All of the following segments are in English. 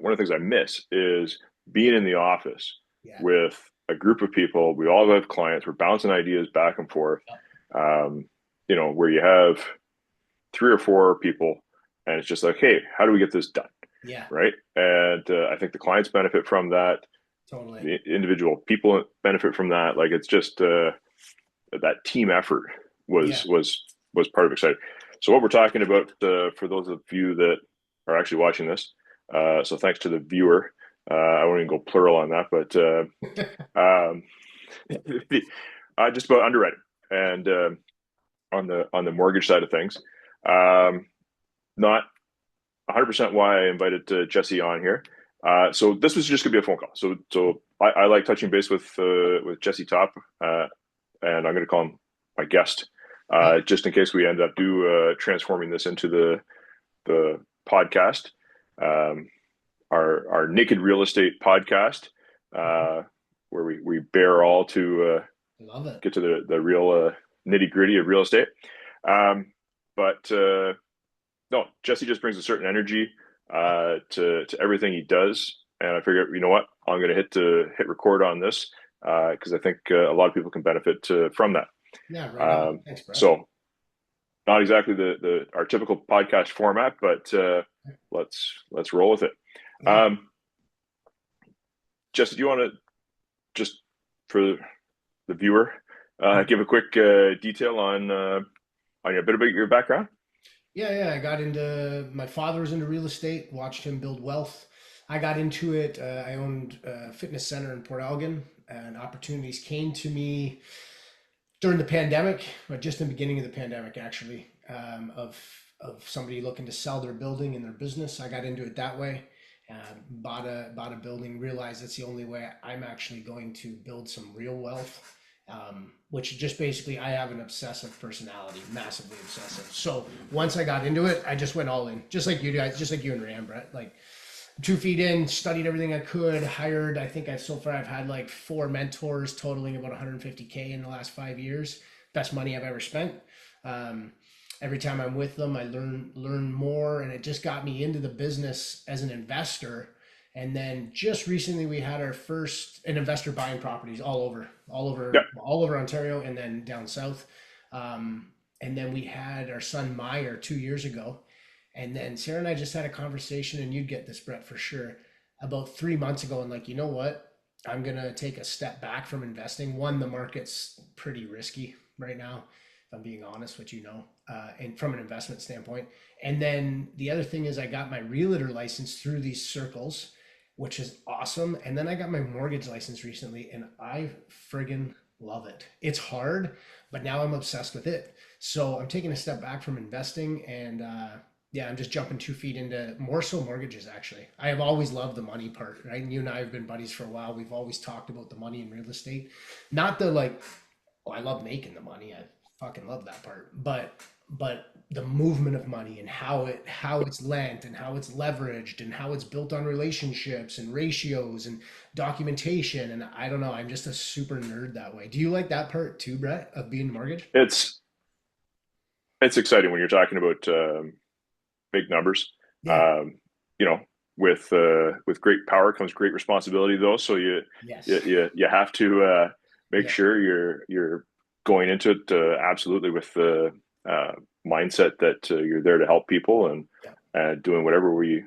one of the things I miss is being in the office Yeah. with a group of people. We all have clients. We're bouncing ideas back and forth. Yep. Where you have three or four people, and it's just like, hey, how do we get this done? Yeah. Right. And I think the clients benefit from that. Totally. The individual people benefit from that. Like it's just that team effort Yeah. was part of exciting. So what we're talking about for those of you that are actually watching this, so thanks to the viewer. I won't even go plural on that, but um, just about underwriting and on the mortgage side of things. Not 100% why I invited Jesse on here. So this was just gonna be a phone call. So I like touching base with Jesse Topp, and I'm gonna call him my guest, Yep. just in case we end up transforming this into the podcast, um, our naked real estate podcast, uh, where we bear all to Love it. get to the real nitty gritty of real estate. Um, but no, Jesse just brings a certain energy to everything he does, and I figured, you know what, I'm going to hit record on this because I think a lot of people can benefit from that. Yeah, right on. Um, Thanks, Brett. so not exactly the our typical podcast format, but let's roll with it. Yeah. Um, Jesse, do you want to just for the viewer give a quick detail on a bit about your background? Yeah, I got into my father was into real estate, watched him build wealth. I got into it. I owned a fitness center in Port Elgin, and opportunities came to me during the pandemic, or just in the beginning of the pandemic, actually, of somebody looking to sell their building and their business. I got into it that way. Bought a building, realized that's the only way I'm actually going to build some real wealth. Which just basically, I have an obsessive personality, massively obsessive. So once I got into it, I just went all in, just like you guys, just like you and Ram, Brett. Like 2 feet in, studied everything I could, hired. I think so far I've had like four mentors totaling about 150K in the last 5 years. Best money I've ever spent. Um, every time I'm with them, I learn more, and it just got me into the business as an investor. And then just recently, we had our first an investor buying properties Yeah. all over Ontario, and then down south. And then we had our son Meyer 2 years ago, and then Sarah and I just had a conversation, and you'd get this, Brett, for sure, about 3 months ago, and like, you know what? I'm gonna take a step back from investing. One, the market's pretty risky right now, if I'm being honest, which and from an investment standpoint. And then the other thing is I got my realtor license through these circles, which is awesome. And then I got my mortgage license recently, and I friggin' love it. It's hard, but now I'm obsessed with it. So I'm taking a step back from investing, and yeah, I'm just jumping 2 feet into more so mortgages. Actually, I have always loved the money part, right? And you and I have been buddies for a while. We've always talked about the money in real estate, not the like, oh, I love making the money. I fucking love that part. But the movement of money, and how it's lent, and how it's leveraged, and how it's built on relationships and ratios and documentation. And I don't know, I'm just a super nerd that way. Do you like that part too, Brett, of being mortgage? It's it's exciting when you're talking about big numbers. Yeah. Um, you know, with great power comes great responsibility, though. So Yes. you have to make Yeah. sure you're going into it absolutely with the uh, mindset that you're there to help people and Yeah. doing whatever we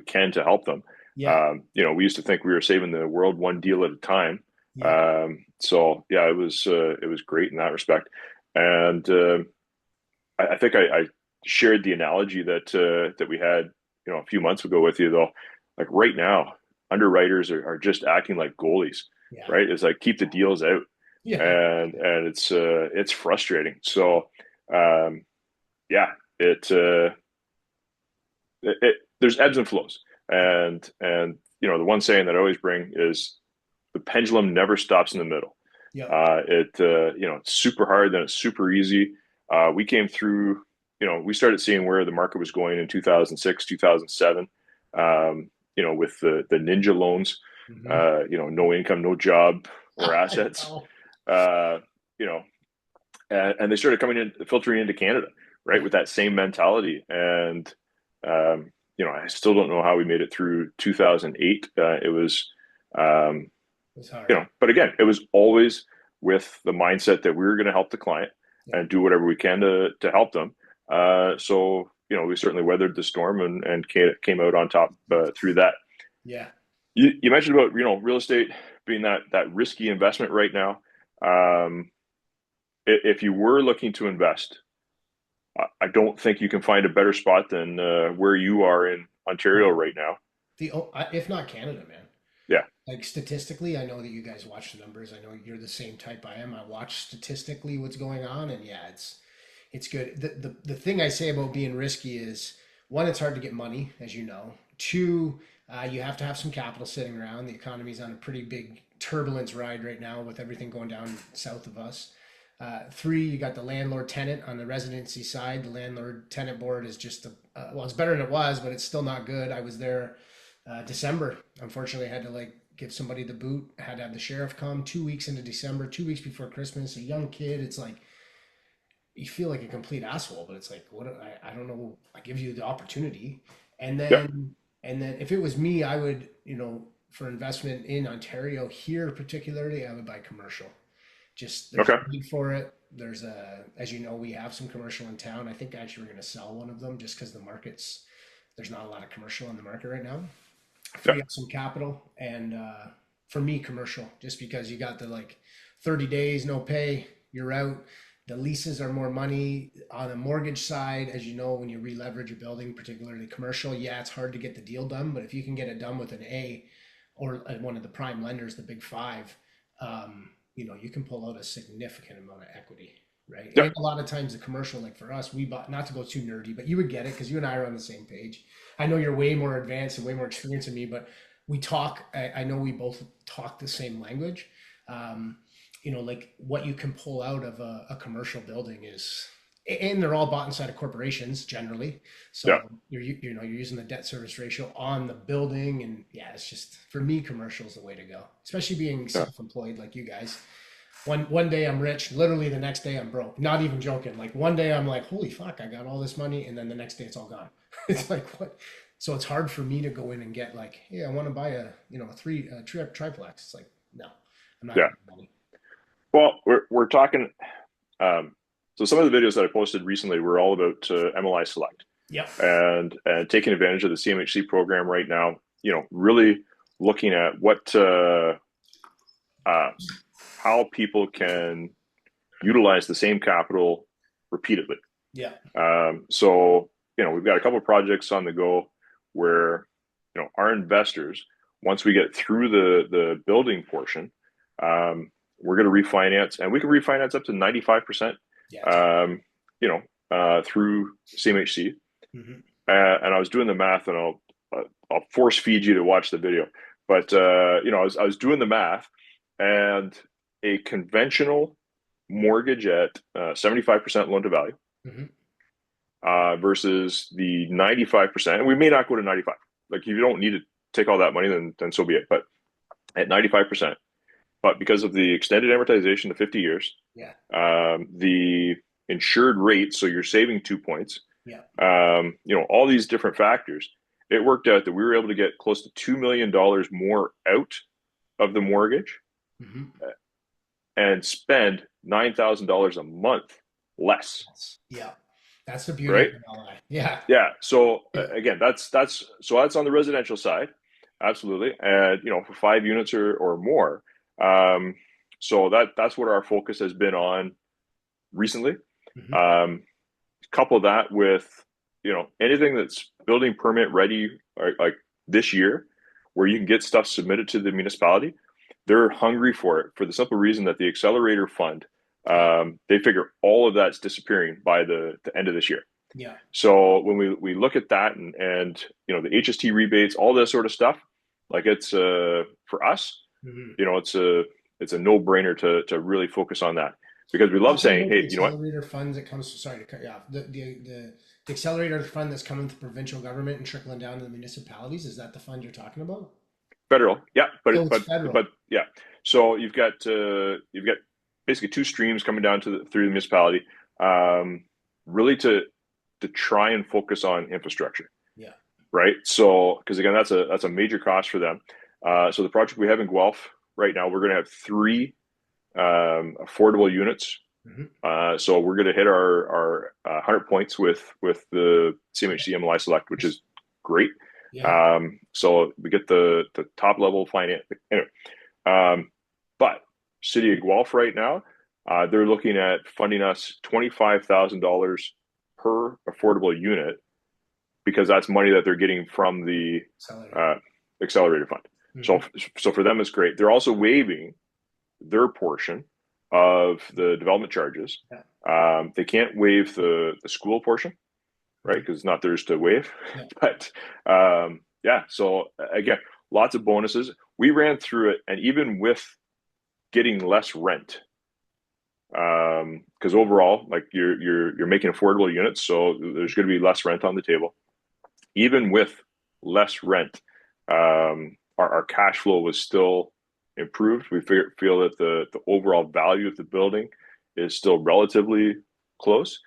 can to help them. Yeah. We used to think we were saving the world one deal at a time. Yeah. So yeah, it was great in that respect. And I think I shared the analogy that we had, a few months ago with you though. Like right now, underwriters are just acting like goalies, Yeah. right? It's like keep the deals out, Yeah. and it's frustrating. So um, yeah, it, there's ebbs and flows, and the one saying that I always bring is the pendulum never stops in the middle. Yeah. It's super hard, then it's super easy. We came through, we started seeing where the market was going in 2006, 2007, with the ninja loans, Hmm. no income, no job or I assets, know. uh, you know, and they started coming in, filtering into Canada, right, Yeah. with that same mentality. And I still don't know how we made it through 2008. It was, um, It's hard. but again, it was always with the mindset that we were going to help the client Yeah. and do whatever we can to help them. So we certainly weathered the storm and came out on top through that. Yeah. You mentioned about real estate being that risky investment right now. Um, if you were looking to invest, I don't think you can find a better spot than where you are in Ontario Oh, right now. if not Canada, man. Yeah, Like statistically, I know that you guys watch the numbers. I know you're the same type I am. I watch statistically what's going on, and yeah, it's good. The thing I say about being risky is one, it's hard to get money, as you know. Two, you have to have some capital sitting around. The economy's on a pretty big turbulence ride right now with everything going down south of us. Three, you got the landlord tenant on the residency side. The landlord tenant board is just well, it's better than it was, but it's still not good. I was there December. Unfortunately, I had to like give somebody the boot. I had to have the sheriff come 2 weeks into December, 2 weeks before Christmas. A young kid. It's like you feel like a complete asshole, but it's like what I don't know. I give you the opportunity, and yeah, then if it was me, I would for investment in Ontario here particularly, I would buy commercial. Just there's okay, a need for it. There's as you know, we have some commercial in town. I think actually we're going to sell one of them just because there's not a lot of commercial on the market right now. yeah, Free up some capital, and for me, commercial, just because you got the like 30 days no pay, you're out. The leases are more money on the mortgage side, as you know, when you re-leverage a building, particularly commercial. Yeah, it's hard to get the deal done, but if you can get it done with an A or one of the prime lenders, the big five, you can pull out a significant amount of equity, right? yeah, And a lot of times the commercial, like for us, we bought, not to go too nerdy, but you would get it because you and I are on the same page. I know you're way more advanced and way more experienced than me, but we talk, I know we both talk the same language. Um, like what you can pull out of a commercial building is, and they're all bought inside of corporations generally. yeah, So you're using the debt service ratio on the building, and yeah, it's just for me, commercial is the way to go. Especially being yeah, self-employed like you guys. One day I'm rich, literally the next day I'm broke. Not even joking. Like one day I'm like, holy fuck, I got all this money, and then the next day it's all gone. It's like what? So it's hard for me to go in and get like, hey, I want to buy a triplex. It's like, no, I'm not yeah. getting money. Well, we're talking. Um, so some of the videos that I posted recently were all about MLI Select Yep. and taking advantage of the CMHC program right now. Really looking at uh, how people can utilize the same capital repeatedly. Yeah. So we've got a couple of projects on the go where our investors, once we get through the building portion, we're going to refinance, and we can refinance up to 95%. Yeah. Um, through CMHC. Mm-hmm. And I was doing the math, and I'll force feed you to watch the video. But I was doing the math, and a conventional mortgage at 75% loan to value Mm-hmm. versus the 95%. And we may not go to 95. Like if you don't need to take all that money, then so be it. But at 95%, but because of the extended amortization to 50 years, Yeah. the insured rate, so you're saving 2 points, Yeah. all these different factors, it worked out that we were able to get close to $2 million more out of the mortgage Mm-hmm. and spend $9,000 a month less. Yeah. That's the beauty of Right? MLI. Yeah. Yeah. So again, that's on the residential side, absolutely, and for 5 units or more. Um, so that's what our focus has been on recently. Mm-hmm. Um, Couple that with anything that's building permit ready, like this year, where you can get stuff submitted to the municipality. They're hungry for it for the simple reason that the accelerator fund, Yeah. they figure all of that's disappearing by the end of this year. Yeah. So when we look at that and the HST rebates, all this sort of stuff, like it's for us, Mm-hmm. it's a no brainer to really focus on that, because we love Talk to me saying, about the hey, you know what, accelerator funds that comes. Sorry to cut you off. The accelerator fund that's coming to provincial government and trickling down to the municipalities. Is that the fund you're talking about? federal, yeah, but Oh, it, it's federal. but yeah. So you've got basically two streams coming down through the municipality, really to try and focus on infrastructure. Yeah. right? So, because again, that's a major cost for them. So the project we have in Guelph right now, we're going to have three affordable units. Hmm. So we're going to hit our 100 points with the CMHC MLI Select, which is great. Yeah. So we get the top level finance. Anyway, but City of Guelph right now, they're looking at funding us $25,000 per affordable unit because that's money that they're getting from the Accelerator. uh, accelerator fund. So, Hmm. so for them, it's great. They're also waiving their portion of the development charges. Yeah. They can't waive the school portion, right? Hmm. Because it's not theirs to waive. Yeah. But yeah, so again, lots of bonuses. We ran through it, and even with getting less rent, because overall, like you're making affordable units, so there's going to be less rent on the table. Even with less rent, our cash flow was still improved. We feel that the overall value of the building is still relatively close.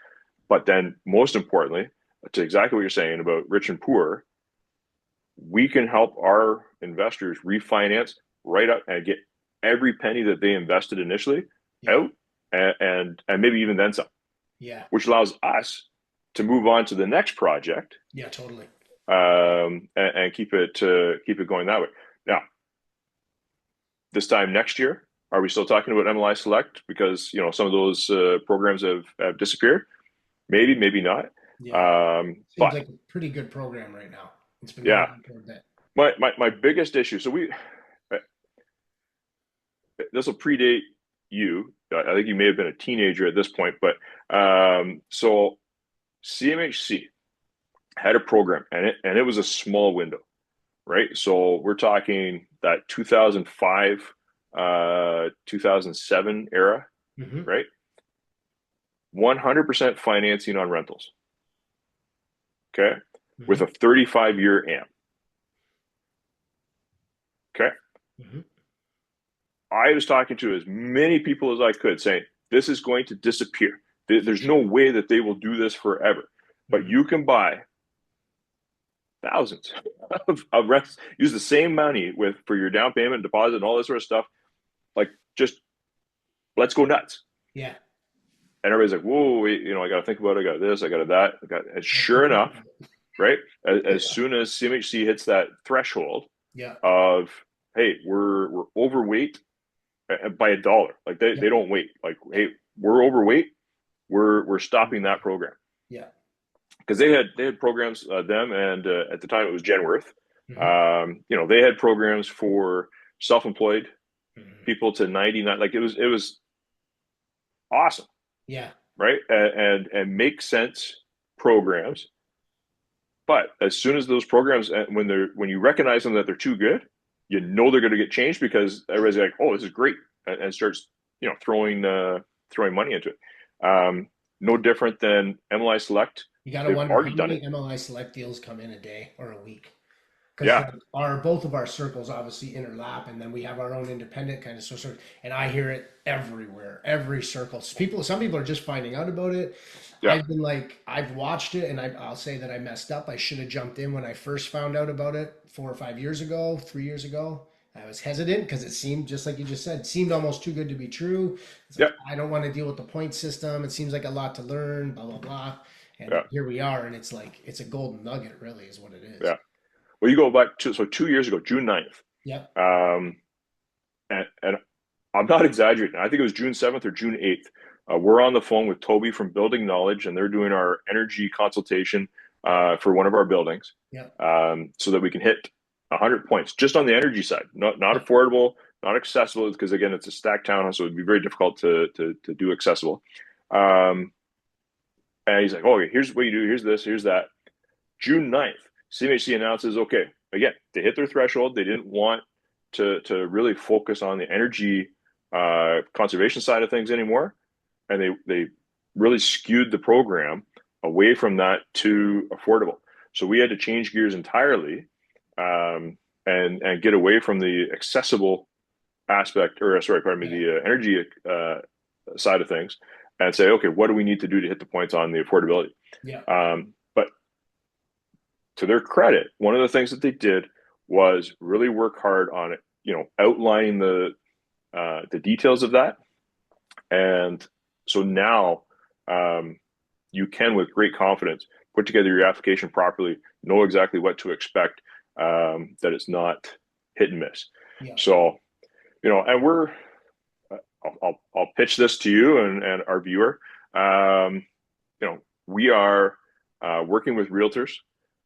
But then, most importantly, to exactly what you're saying about rich and poor, we can help our investors refinance right up and get every penny that they invested initially Yeah. out, and maybe even then some, Yeah. which allows us to move on to the next project, Yeah. Totally. and keep it going that way. Now, this time next year, are we still talking about MLI Select because some of those programs have disappeared? Maybe, maybe not. Yeah. Seems But like a pretty good program right now. It's been yeah, going on for a bit. my biggest issue. So this will predate you. I think you may have been a teenager at this point, but so CMHC had a program, and it was a small window, right? So we're talking that 2005, 2007 era, Hmm. right? 100% financing on rentals, okay, with Hmm. a 35-year AM, okay. Hmm. I was talking to as many people as I could saying, this is going to disappear. There's no way that they will do this forever. But Hmm. you can buy thousands of rents, use the same money for your down payment, deposit, and all this sort of stuff. Like, just let's go nuts. Yeah. And everybody's like, whoa, wait, I got to think about it. I got this, I got that. And Let's go sure think enough, about it. right, as Yeah. soon as CMHC hits that threshold Yeah. of, hey, we're overweight by a dollar. Like Yeah. they don't wait. Like, Yeah. hey, we're overweight. We're stopping that program Yeah. because they had programs them and at the time it was Genworth. Hmm. They had programs for self-employed Hmm. people to 99. Like it was awesome, Yeah. right? And make sense programs. But as soon as those programs, when you recognize them that they're too good, they're going to get changed because everybody's like, oh, this is great, and starts throwing money into it. No different than MLI Select. You got to They've wonder how already done many it. MLI Select deals come in a day or a week. Because Yeah, like our both of our circles obviously interlap, and then we have our own independent kind of sort. And I hear it everywhere, every circle. Some people are just finding out about it. yeah, I've watched it, and I'll say that I messed up. I should have jumped in when I first found out about it 4 or 5 years ago, 3 years ago. I was hesitant because it seemed just like you just said, seemed almost too good to be true. It's yeah, like I don't want to deal with the point system. It seems like a lot to learn, blah blah blah. And yeah, here we are, and it's like it's a golden nugget, really, is what it is. yeah. Well, you go back to 2 years ago, June 9th. Yep. Um, and I'm not exaggerating. I think it was June 7th or June 8th. We're on the phone with Toby from Building Knowledge, and they're doing our energy consultation for one of our buildings, Yep. so that we can hit 100 points just on the energy side. Not Yep. affordable, not accessible, because again, it's a stacked townhouse, so it'd be very difficult to do accessible. Um, and he's like, "Oh, okay, here's what you do. Here's this. Here's that." June 9th, CMHC announces, okay, again, they hit their threshold. They didn't want to really focus on the energy conservation side of things anymore. And they really skewed the program away from that to affordable. So we had to change gears entirely, and get away from the accessible aspect, or sorry, pardon me, Yeah. the energy side of things, and say, okay, what do we need to do to hit the points on the affordability? Yeah. But to their credit, one of the things that they did was really work hard on it, outlining the details of that. And so now you can, with great confidence, put together your application properly, know exactly what to expect, that it's not hit and miss. Yeah. So, and I'll pitch this to you and our viewer. We are working with realtors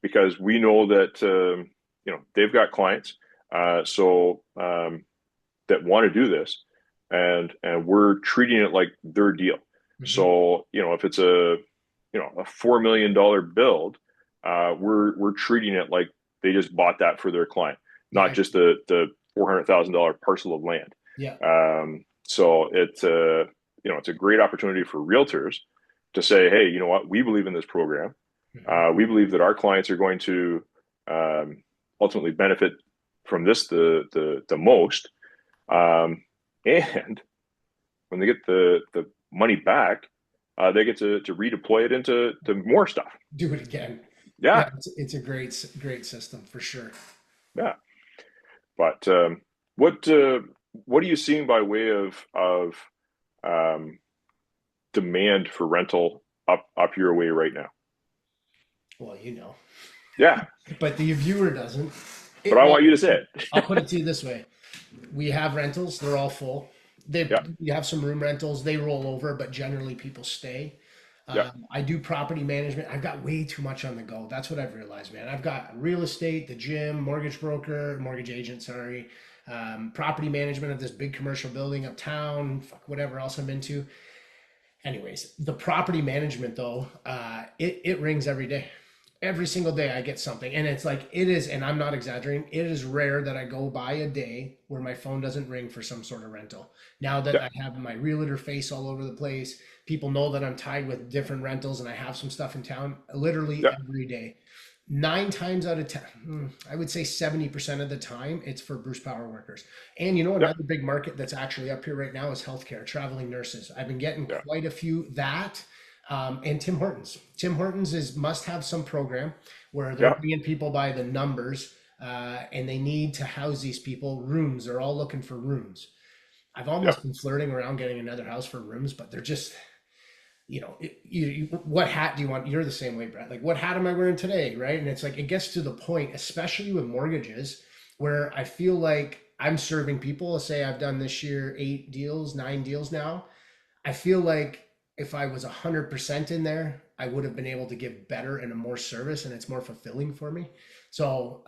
because we know that they've got clients, that want to do this, and we're treating it like their deal. Hmm. So if it's a $4 million build, we're treating it like they just bought that for their client, not Yeah. just the $400,000 parcel of land. Yeah. So it's a great opportunity for realtors to say, hey, you know what, we believe in this program. Hmm. We believe that our clients are going to ultimately benefit from this the most. And when they get the money back, they get to redeploy it into more stuff. Do it again. Yeah, Yeah, it's a great system for sure. yeah. But what what are you seeing by way of um, demand for rental up your way right now? Well, you know, Yeah, but the viewer doesn't. but I Well, want you to say it. I'll put it to you this way: we have rentals; they're all full. Yeah, You have some room rentals; they roll over, but generally people stay. yeah, I do property management. I've got way too much on the go. That's what I've realized, man. I've got real estate, the gym, mortgage broker, mortgage agent, sorry, property management of this big commercial building uptown, fuck, whatever else I'm into. Anyways, the property management though, it rings every day. Every single day I get something. And it's like, it is, and I'm not exaggerating, it is rare that I go by a day where my phone doesn't ring for some sort of rental. Now that yeah, I have my realtor face all over the place, people know that I'm tied with different rentals and I have some stuff in town literally yeah, every day. 9 times out of 10, I would say 70% of the time, it's for Bruce Power workers. And you know, yeah, another big market that's actually up here right now is healthcare, traveling nurses. I've been getting yeah, quite a few that. And Tim Hortons. Tim Hortons is must have some program where they're yeah, bringing people by the numbers, and they need to house these people. Rooms. They're all looking for rooms. I've yeah, almost been flirting around getting another house for rooms, but they're just, what hat do you want? You're the same way, Brett. Like, what hat am I wearing today? Right. And it's like, it gets to the point, especially with mortgages, where I feel like I'm serving people. Say I've done this year 8 deals, 9 deals now. I feel like if I was 100% in there, I would have been able to give better and a more service, and it's more fulfilling for me. So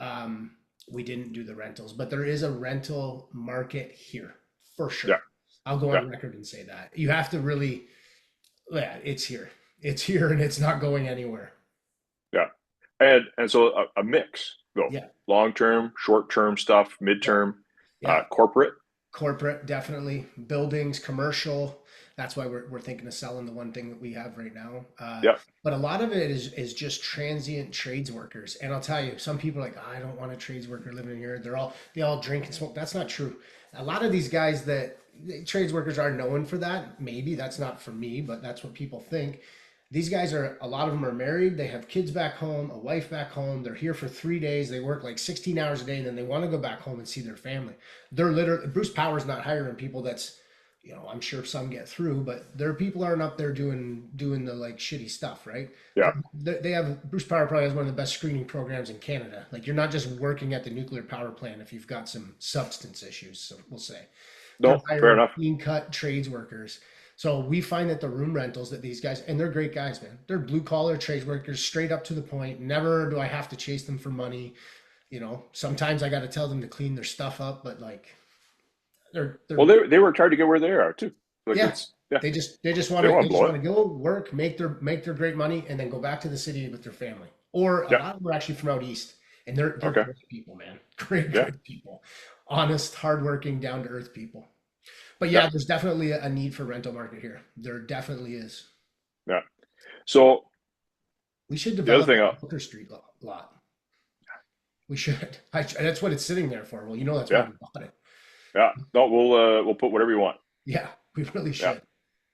we didn't do the rentals, but there is a rental market here for yeah, sure. I'll go yeah, on record and say that. You have to really, yeah, it's here. It's here and it's not going anywhere. yeah. And so a mix, though, Yeah. long term, short term stuff, Yeah. midterm, Yeah. corporate. Corporate, definitely. Buildings, commercial. That's why we're thinking of selling the one thing that we have right now. Yeah, But a lot of it is just transient trades workers. And I'll tell you, some people are like, "Oh, I don't want a trades worker living here. They all drink and smoke." That's not true. A lot of these guys that trades workers are known for that. Maybe that's not for me, but that's what people think. These guys are, a lot of them are married. They have kids back home, a wife back home. They're here for 3 days. They work like 16 hours a day, and then they want to go back home and see their family. They're literally, Bruce Power's not hiring people that's, I'm sure some get through, but their people aren't up there doing the like shitty stuff, right? yeah, They have, Bruce Power probably has one of the best screening programs in Canada. Like, you're not just working at the nuclear power plant if you've got some substance issues, so we'll say. They're no, fair hiring enough. clean cut trades workers. So we find that the room rentals that these guys, and they're great guys, man. They're blue collar trades workers, straight up to the point. Never do I have to chase them for money. Sometimes I got to tell them to clean their stuff up, but like, Well, they're they worked hard to get where they are too. Like yeah. it's yeah, They just they want to don't they want to just blow want it. to go work, make their great money, and then go back to the city with their family. Or a Yeah, lot of them are actually from out east, and they're okay, great people, man. Great, yeah, good people, honest, hardworking, down to earth people. But yeah, yeah, there's definitely a need for rental market here. There definitely is. yeah. So We should the other develop thing, a Hooker Street lot. We should. That's what it's sitting there for. Well, that's why yeah, we bought it. yeah. No, we'll put whatever you want. Yeah, we really Yeah, should.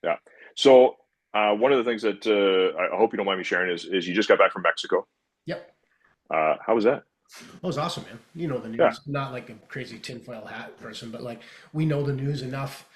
yeah. So one of the things that I hope you don't mind me sharing is you just got back from Mexico. Yep. How was that? That was awesome, man. You know the Yeah, news. Not like a crazy tinfoil hat person, but like we know the news enough.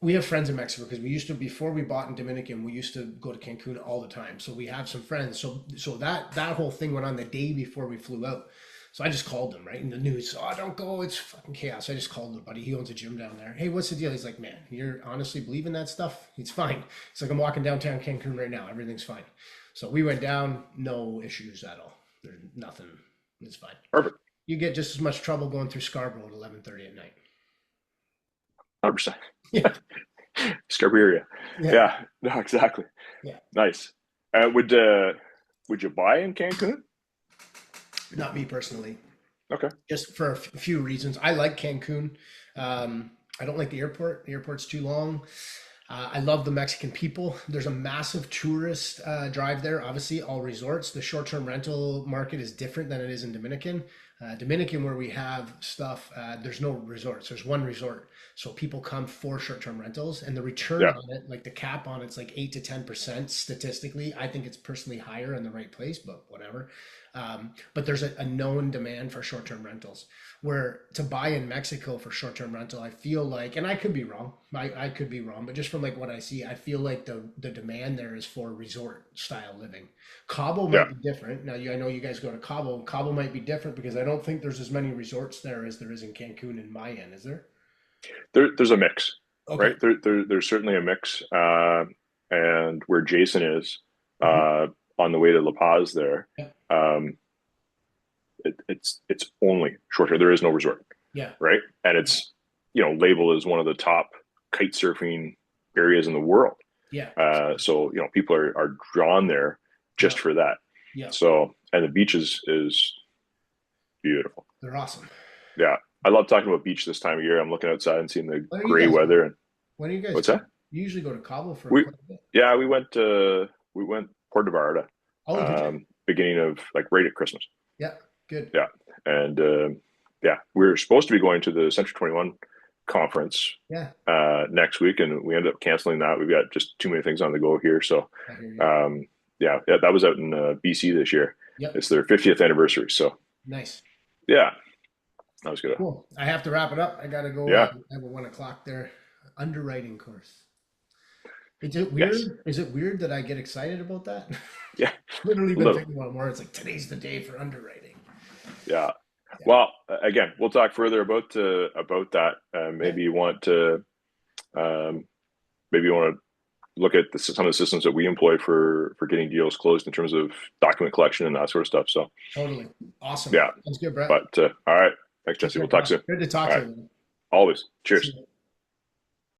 We have friends in Mexico because we used to, before we bought in Dominican, we used to go to Cancun all the time. So we have some friends. So that whole thing went on the day before we flew out. So I just called him, right? In the news, oh, don't go. It's fucking chaos. I just called him, buddy. He owns a gym down there. Hey, what's the deal? He's like, man, you're honestly believing that stuff? It's fine. It's like, I'm walking downtown Cancun right now. Everything's fine. So we went down, no issues at all. There's nothing. It's fine. perfect. You get just as much trouble going through Scarborough at 11:30 at night. 100%. Yeah, Scarborough area. yeah, Yeah, no, exactly. yeah. Nice. Would you buy in Cancun? Not me personally. Okay. Just for a few reasons. I like Cancun. I don't like the airport. The airport's too long. I love the Mexican people. There's a massive tourist drive there. Obviously, all resorts. The short-term rental market is different than it is in Dominican. Dominican, where we have stuff, there's no resorts. There's one resort, so people come for short-term rentals, and the return Yeah, on it, like the cap on it's like 8 to 10% statistically. I think it's personally higher in the right place, but whatever. But there's a known demand for short-term rentals. Where to buy in Mexico for short-term rental, I feel like, and I could be wrong, I could be wrong, but just from like what I see, I feel like the demand there is for resort style living. Cabo yeah. might be different. Now, I know you guys go to Cabo. Cabo might be different because I don't think there's as many resorts there as there is in Cancun in my end, is there? There's a mix, Okay. right? There's certainly a mix. And where Jason is, Mhm. on the way to La Paz there, Yeah. um, it's only short term. There is no resort, Yeah. right? And it's labeled as one of the top kite surfing areas in the world. Yeah. So people are drawn there Yeah. just for that. Yeah. So and the beach is beautiful. They're awesome. Yeah, I love talking about beach this time of year. I'm looking outside and seeing the When are you gray guys going? weather. And When are you guys what's going? that? You usually go to Cabo for We quite a bit. yeah, we went Puerto Vallarta, Oh, did you? beginning of like right at Christmas. Yeah. Good. Yeah, and yeah, we were supposed to be going to the Century 21 conference Yeah. next week, and we ended up canceling that. We've got just too many things on the go here. So I hear you. um, yeah, that was out in BC this year. Yep. It's their 50th anniversary. So Nice. yeah, that was good. Cool. I have to wrap it up. I gotta go. Yeah, I have a 1 o'clock there. Underwriting course. Is it yes, weird? Is it weird that I get excited about that? yeah, Literally a been little. thinking about it more. It's like today's the day for underwriting. Yeah. Yeah. Well, again, we'll talk further about that. Yeah. Maybe you want to um, maybe you want to look at some of the systems that we employ for getting deals closed in terms of document collection and that sort of stuff. So Totally. Awesome. yeah, Sounds good, Brett. but all right, thanks, Take Jesse. care, We'll talk pal. soon. Good to talk All to right, you, man. always. See Cheers. you.